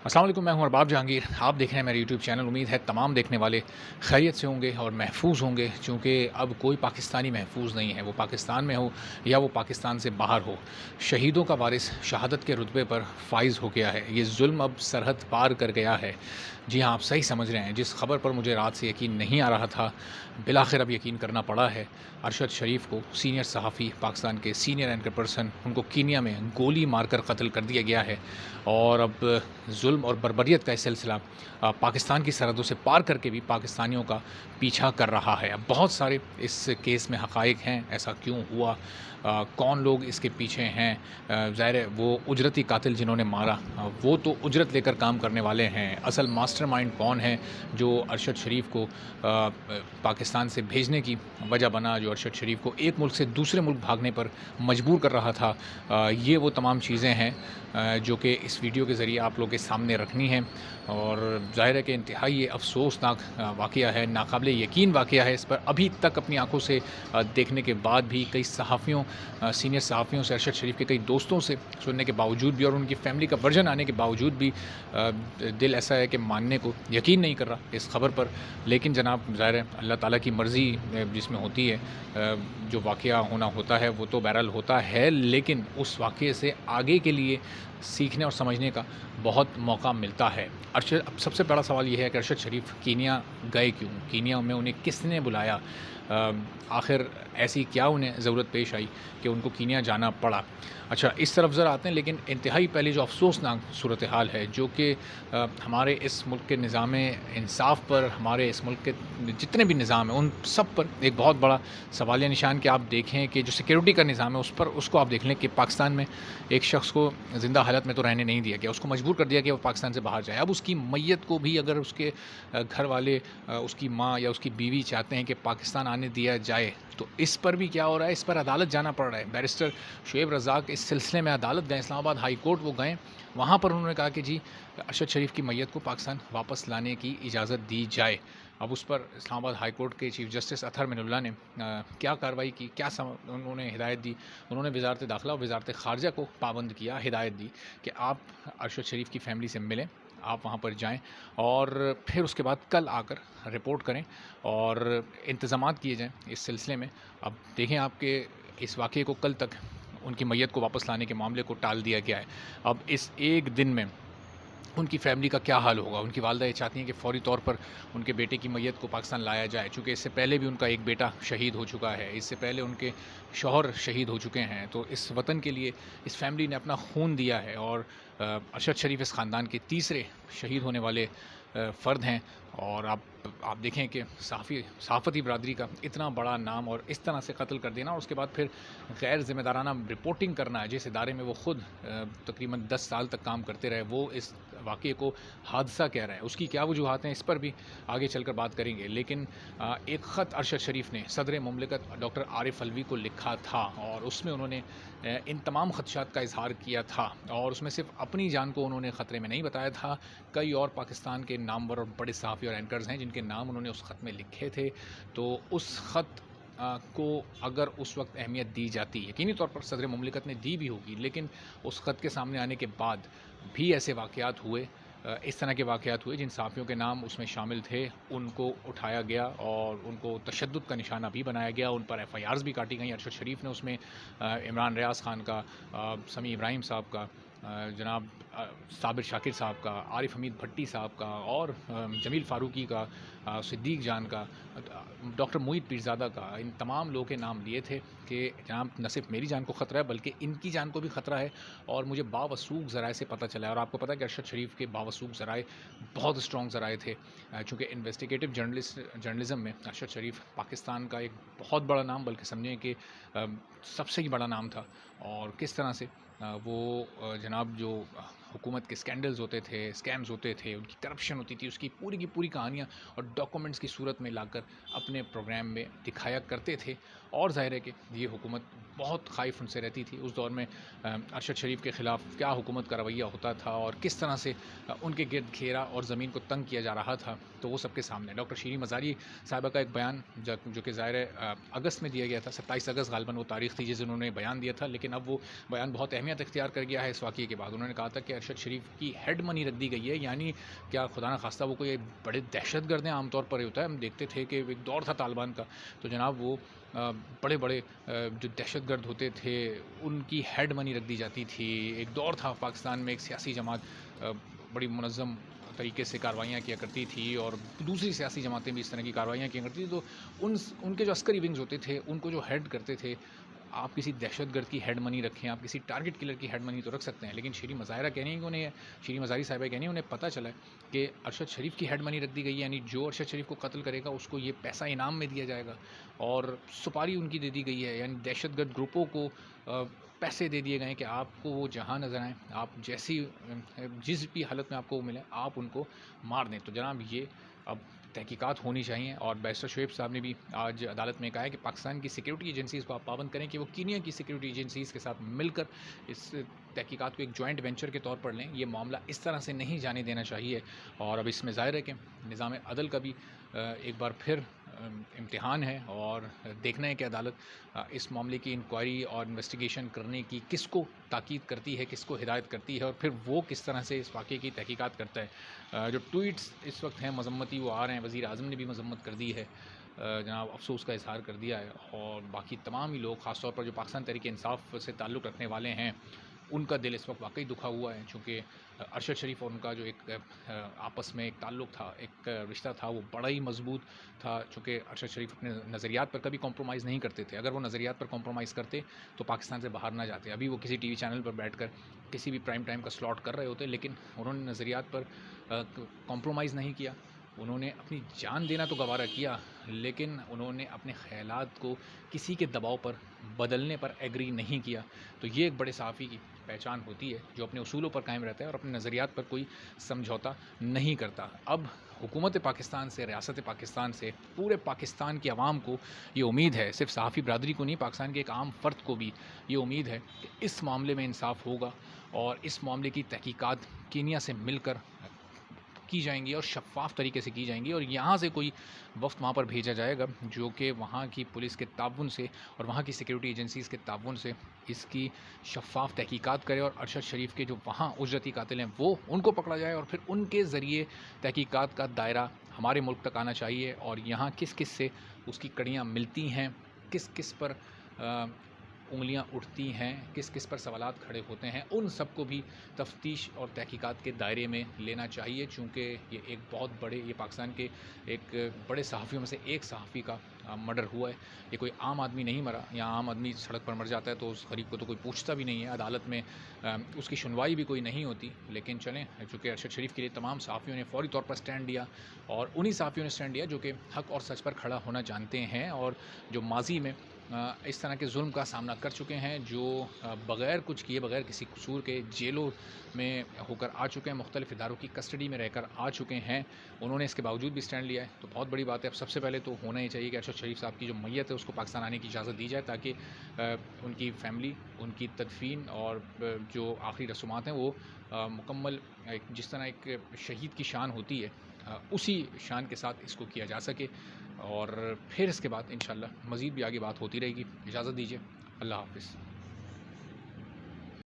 अस्सलाम वालेकुम, मैं हूं अरबाब जहांगीर। आप देख रहे हैं मेरा यूट्यूब चैनल। उम्मीद है तमाम देखने वाले खैरियत से होंगे और महफूज होंगे, चूँकि अब कोई पाकिस्तानी महफूज नहीं है, वो पाकिस्तान में हो या वो पाकिस्तान से बाहर हो। शहीदों का वारिस शहादत के रुतबे पर फाइज़ हो गया है। ये जुल्म अब सरहद पार कर गया है। जी हाँ, आप सही समझ रहे हैं। जिस खबर पर मुझे रात से यकीन नहीं आ रहा था, बिलाखिर अब यकीन करना पड़ा है। अरशद शरीफ को, सीनियर सहाफ़ी, पाकिस्तान के सीनियर एंकर पर्सन, उनको कीनिया में गोली मारकर कत्ल कर दिया गया है। और अब जुल्म और बर्बरियत का ये सिलसिला पाकिस्तान की सरहदों से पार करके भी पाकिस्तानियों का पीछा कर रहा है। अब बहुत सारे इस केस में हक़ाइक़ हैं, ऐसा क्यों हुआ, कौन लोग इसके पीछे हैं। ज़ाहिर है वो उजरती कातिल जिन्होंने मारा, वो तो उजरत लेकर काम करने वाले हैं। असल मास्टरमाइंड कौन है जो अरशद शरीफ को पाकिस्तान से भेजने की वजह बना, जो अरशद शरीफ को एक मुल्क से दूसरे मुल्क भागने पर मजबूर कर रहा था। ये वो तमाम चीज़ें हैं जो कि इस वीडियो के ज़रिए आप लोगों के सामने रखनी है। और ज़ाहिर है कि इंतहाई ये अफ़सोसनाक वाक़या है, नाक़ाबिले यकीन वाक़या है। इस पर अभी तक अपनी आँखों से देखने के बाद भी कई सहाफ़ियों, सीनियर सहाफ़ियों से, अरशद शरीफ के कई दोस्तों से सुनने के बावजूद भी और उनकी फ़ैमिली का वर्जन आने के बावजूद भी दिल ऐसा है कि मानने को यकीन नहीं कर रहा इस ख़बर पर। लेकिन जनाब, ज़ाहिर है अल्लाह ताला की मर्ज़ी जिसमें होती है, जो वाक़या होना होता है वो तो बहरहाल होता है, लेकिन उस वाक़ये से आगे के लिए सीखने और समझने का बहुत मौका मिलता है। अब सबसे बड़ा सवाल ये है कि अरशद शरीफ कीनिया गए क्यों? कीनिया में उन्हें किसने बुलाया? आखिर ऐसी क्या उन्हें ज़रूरत पेश आई कि उनको कीनिया जाना पड़ा? अच्छा, इस तरफ ज़रा आते हैं। लेकिन इंतहाई पहले जो अफ़सोसनाक सूरत हाल है, जो कि हमारे इस मुल्क के निज़ाम इंसाफ़ पर, हमारे इस मुल्क के जितने भी निज़ाम हैं, उन सब पर एक बहुत बड़ा सवालिया निशान कि आप देखें कि जो सिक्योरिटी का निज़ाम है उसको आप देख लें कि पाकिस्तान में एक शख्स को ज़िंदा हालत में तो रहने नहीं दिया गया, उसको मजबूर कर दिया गया वो पाकिस्तान से बाहर जाए। अब उसकी मैयत को भी अगर उसके घर वाले, उसकी माँ या उसकी बीवी चाहते हैं कि पाकिस्तान आने दिया जाए, तो इस पर भी क्या हो रहा है, इस पर अदालत जाना पड़ रहा है। बैरिस्टर शुएब रज़ाक इस सिलसिले में अदालत गए, इस्लामाबाद हाई कोर्ट वो गए। वहाँ पर उन्होंने कहा कि जी, अरशद शरीफ की मैयत को पाकिस्तान वापस लाने की इजाज़त दी जाए। अब उस पर इस्लामाबाद हाई कोर्ट के चीफ जस्टिस अतहर मिनुल्लाह ने क्या कार्रवाई की, उन्होंने हिदायत दी। उन्होंने वज़ारत दाखिला और वज़ारत ख़ारजा को पाबंद किया, हिदायत दी कि आप अरशद शरीफ की फ़ैमिली से मिलें, आप वहाँ पर जाएँ और फिर उसके बाद कल आकर रिपोर्ट करें और इंतज़ामात किए जाएँ इस सिलसिले में। अब देखें आपके इस वाक़ये को, कल तक उनकी मैयत को वापस लाने के मामले को टाल दिया गया है। अब इस एक दिन में उनकी फ़ैमिली का क्या हाल होगा? उनकी वालिदा ये चाहती हैं कि फ़ौरी तौर पर उनके बेटे की मैयत को पाकिस्तान लाया जाए, चूँकि इससे पहले भी उनका एक बेटा शहीद हो चुका है, इससे पहले उनके शौहर शहीद हो चुके हैं। तो इस वतन के लिए इस फ़ैमिली ने अपना खून दिया है और अरशद शरीफ इस ख़ानदान के तीसरे शहीद होने वाले फ़र्द हैं। और आप देखें कि सहाफ़ती बरादरी का इतना बड़ा नाम और इस तरह से कत्ल कर देना और उसके बाद फिर गैर ज़िम्मेदाराना रिपोर्टिंग करना, जिस इदारे में वो ख़ुद तकरीबन 10 साल तक काम करते रहे, वो इस वाक़ये को हादसा कह रहा है। उसकी क्या वजूहात हैं, इस पर भी आगे चलकर बात करेंगे। लेकिन एक ख़त अरशद शरीफ ने सदर मुमलिकत डॉक्टर आरिफ अलवी को लिखा था और उसमें उन्होंने इन तमाम ख़दशात का इज़हार किया था और उसमें सिर्फ़ अपनी जान को उन्होंने ख़तरे में नहीं बताया था। कई और पाकिस्तान के नामवर और बड़े सहाफ़ी और एंकर्स हैं जिनके नाम उन्होंने उस ख़त में लिखे थे। तो उस ख़त को अगर उस वक्त अहमियत दी जाती, यकीनी तौर पर सदर मुमलिकत ने दी भी होगी, लेकिन उस ख़त के सामने आने के बाद भी ऐसे वाक़यात हुए, इस तरह के वाक़यात हुए जिन सहाफ़ियों के नाम उसमें शामिल थे, उनको उठाया गया और उनको तशद्दुद का निशाना भी बनाया गया। उन पर FIRs भी काटी गईं। अरशद शरीफ ने उसमें इमरान रियाज़ ख़ान का, समी इब्राहिम साहब का, जनाब साबिर शाकिर साहब का, आरिफ हमीद भट्टी साहब का और जमील फ़ारूकी का, सिद्दीक़ जान का, डॉक्टर मोईद पीरज़ादा का, इन तमाम लोगों के नाम लिए थे कि जनाब न सिर्फ मेरी जान को ख़तरा है बल्कि इनकी जान को भी ख़तरा है। और मुझे बावसूख ज़राए से पता चला है, और आपको पता है कि अरशद शरीफ के बावसूख ज़राए बहुत स्ट्रॉन्ग ज़राए थे, चूँकि इन्वेस्टिगेटिव जर्नलिज़म में अरशद शरीफ पाकिस्तान का एक बहुत बड़ा नाम, बल्कि समझें कि सबसे ही बड़ा नाम था। और किस तरह से वो जनाब जो हुकूमत के स्कैंडल्स होते थे, स्कैम्स होते थे, उनकी करप्शन होती थी, उसकी पूरी की पूरी कहानियाँ और डॉक्यूमेंट्स की सूरत में लाकर अपने प्रोग्राम में दिखाया करते थे। और ज़ाहिर है कि ये हुकूमत بہت خائف ان سے رہتی تھی اس دور میں ارشد شریف کے خلاف کیا حکومت کا رویہ ہوتا تھا اور کس طرح سے ان کے گرد گھیرا اور زمین کو تنگ کیا جا رہا تھا، تو وہ سب کے سامنے ڈاکٹر شیریں مزاری صاحبہ کا ایک بیان جو کہ ظاہر ہے اگست میں دیا گیا تھا، 27 اگست غالباً وہ تاریخ تھی جس دن انہوں نے بیان دیا تھا، لیکن اب وہ بیان بہت اہمیت اختیار کر گیا ہے اس واقعے کے بعد۔ انہوں نے کہا تھا کہ ارشد شریف کی ہیڈ منی رکھ دی گئی ہے، یعنی کیا خدا نخواستہ وہ کوئی بڑے دہشت گرد ہیں؟ عام طور پر یہ ہوتا ہے، ہم دیکھتے تھے کہ ایک دور تھا طالبان کا، تو جناب وہ بڑے بڑے جو دہشت گرد ہوتے تھے ان کی ہیڈ منی رکھ دی جاتی تھی۔ ایک دور تھا پاکستان میں ایک سیاسی جماعت بڑی منظم طریقے سے کاروائیاں کیا کرتی تھی اور دوسری سیاسی جماعتیں بھی اس طرح کی کاروائیاں کیا کرتی تھی، تو ان کے جو عسکری ونگز ہوتے تھے ان کو جو ہیڈ کرتے تھے، آپ کسی دہشت گرد کی ہیڈ منی رکھیں، آپ کسی ٹارگٹ کلر کی ہیڈ منی تو رکھ سکتے ہیں، لیکن شیریں مظاہرہ کہہ رہی ہیں کہ انہیں شیریں مزاری صاحبہ کہہ رہی ہیں انہیں پتہ چلا ہے کہ ارشد شریف کی ہیڈ منی رکھ دی گئی ہے، یعنی جو ارشد شریف کو قتل کرے گا اس کو یہ پیسہ انعام میں دیا جائے گا، اور سپاری ان کی دے دی گئی ہے، یعنی دہشت گرد گروپوں کو پیسے دے دیے گئے ہیں کہ آپ کو وہ جہاں نظر آئیں، آپ جس بھی حالت میں آپ کو وہ ملے آپ ان کو مار دیں۔ تو جناب یہ اب تحقیقات ہونی چاہیے، اور بیرسٹر شعیب صاحب نے بھی آج عدالت میں کہا ہے کہ پاکستان کی سیکیورٹی ایجنسیز کو آپ پابند کریں کہ وہ کینیا کی سیکیورٹی ایجنسیز کے ساتھ مل کر اس تحقیقات کو ایک جوائنٹ وینچر کے طور پر لیں۔ یہ معاملہ اس طرح سے نہیں جانے دینا چاہیے، اور اب اس میں ظاہر ہے کہ نظام عدل کا بھی ایک بار پھر امتحان ہے، اور دیکھنا ہے کہ عدالت اس معاملے کی انکوائری اور انویسٹیگیشن کرنے کی کس کو تاکید کرتی ہے، کس کو ہدایت کرتی ہے، اور پھر وہ کس طرح سے اس واقعے کی تحقیقات کرتا ہے۔ جو ٹویٹس اس وقت ہیں مذمتی وہ آ رہے ہیں، وزیر اعظم نے بھی مذمت کر دی ہے، جناب افسوس کا اظہار کر دیا ہے، اور باقی تمام ہی لوگ خاص طور پر جو پاکستان تحریک انصاف سے تعلق رکھنے والے ہیں ان کا دل اس وقت واقعی دکھا ہوا ہے، چونکہ ارشد شریف اور ان کا جو ایک آپس میں ایک تعلق تھا، ایک رشتہ تھا، وہ بڑا ہی مضبوط تھا، چونکہ ارشد شریف اپنے نظریات پر کبھی کمپرومائز نہیں کرتے تھے۔ اگر وہ نظریات پر کمپرومائز کرتے تو پاکستان سے باہر نہ جاتے، ابھی وہ کسی ٹی وی چینل پر بیٹھ کر کسی بھی پرائم ٹائم کا سلاٹ کر رہے ہوتے، لیکن انہوں نے نظریات پر کمپرومائز نہیں کیا، انہوں نے اپنی جان دینا تو گوارا کیا، لیکن انہوں نے اپنے خیالات کو کسی کے دباؤ پر بدلنے پر ایگری نہیں کیا۔ تو یہ ایک بڑے صحافی کی پہچان ہوتی ہے جو اپنے اصولوں پر قائم رہتا ہے اور اپنے نظریات پر کوئی سمجھوتا نہیں کرتا۔ اب حکومت پاکستان سے، ریاست پاکستان سے، پورے پاکستان کی عوام کو یہ امید ہے، صرف صحافی برادری کو نہیں، پاکستان کے ایک عام فرد کو بھی یہ امید ہے کہ اس معاملے میں انصاف ہوگا، اور اس معاملے کی تحقیقات کینیا سے مل کر کی جائیں گی اور شفاف طریقے سے کی جائیں گی، اور یہاں سے کوئی وفد وہاں پر بھیجا جائے گا جو کہ وہاں کی پولیس کے تعاون سے اور وہاں کی سیکیورٹی ایجنسیز کے تعاون سے اس کی شفاف تحقیقات کرے، اور ارشد شریف کے جو وہاں اجرتی قاتل ہیں وہ ان کو پکڑا جائے، اور پھر ان کے ذریعے تحقیقات کا دائرہ ہمارے ملک تک آنا چاہیے، اور یہاں کس کس سے اس کی کڑیاں ملتی ہیں، کس کس پر انگلیاں اٹھتی ہیں، کس کس پر سوالات کھڑے ہوتے ہیں، ان سب کو بھی تفتیش اور تحقیقات کے دائرے میں لینا چاہیے، چونکہ یہ ایک بہت بڑے، یہ پاکستان کے ایک بڑے صحافیوں میں سے ایک صحافی کا مرڈر ہوا ہے، یہ کوئی عام آدمی نہیں مرا، یہاں عام آدمی سڑک پر مر جاتا ہے تو اس غریب کو تو کوئی پوچھتا بھی نہیں ہے، عدالت میں اس کی سنوائی بھی کوئی نہیں ہوتی، لیکن چلیں، چونکہ ارشد شریف کے لیے تمام صحافیوں نے فوری طور پر سٹینڈ لیا، اور انہی صحافیوں نے سٹینڈ لیا جو کہ حق اور سچ پر کھڑا ہونا جانتے ہیں، اور جو ماضی میں اس طرح کے ظلم کا سامنا کر چکے ہیں، جو بغیر کچھ کیے، بغیر کسی قصور کے جیلوں میں ہو کر آ چکے ہیں، مختلف اداروں کی کسٹڈی میں رہ کر آ چکے ہیں، انہوں نے اس کے باوجود بھی سٹینڈ لیا ہے، تو بہت بڑی بات ہے۔ اب سب سے پہلے تو ہونا ہی چاہیے کہ ارشد شریف صاحب کی جو میت ہے اس کو پاکستان آنے کی اجازت دی جائے، تاکہ ان کی فیملی، ان کی تدفین اور جو آخری رسومات ہیں وہ مکمل جس طرح ایک شہید کی شان ہوتی ہے اسی شان کے ساتھ اس کو کیا جا سکے، اور پھر اس کے بعد انشاءاللہ مزید بھی آگے بات ہوتی رہے گی۔ اجازت دیجیے، اللہ حافظ۔